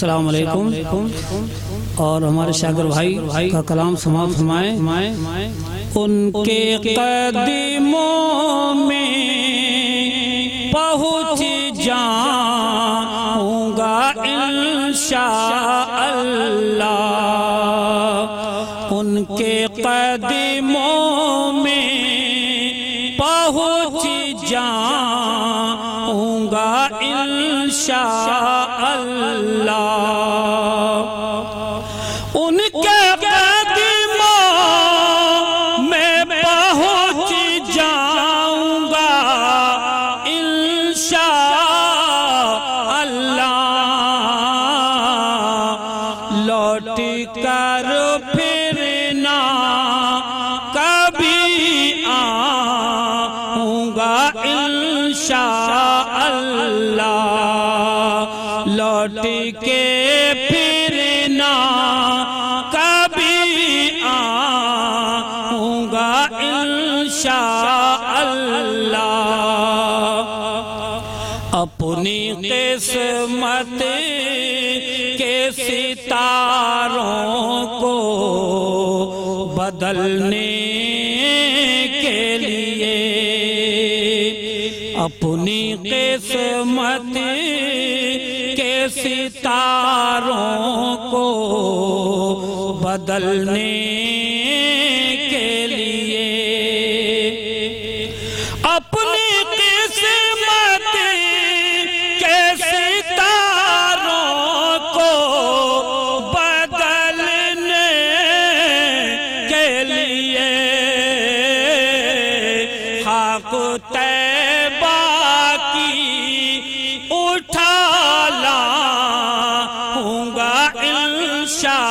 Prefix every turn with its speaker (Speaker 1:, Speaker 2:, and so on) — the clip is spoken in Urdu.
Speaker 1: السلام علیکم اور ہمارے شاگرد بھائی کا کلام سماعت فرمائیں۔ ان کے قدموں میں پہنچ جاؤں گا انشاءاللہ، ان کے قدموں میں پہنچ جاؤں گا انشاءاللہ، ان کے قدموں میں پہنچ جاؤں گا انشاءاللہ، لوٹ کر پھر نہ کبھی آؤں گا انشاءاللہ، لوٹ کے پھر نہ کبھی آؤں گا انشاءاللہ، اپنی قسمت کے ستاروں کو بدلنے کے لیے، اپنی قسمت کے ستاروں کو بدلنے کے لیے، اپنی قسمت کے ستاروں کو بدلنے کے لیے، خاک طیبہ کی اٹھا لاؤں گا انشاءاللہ،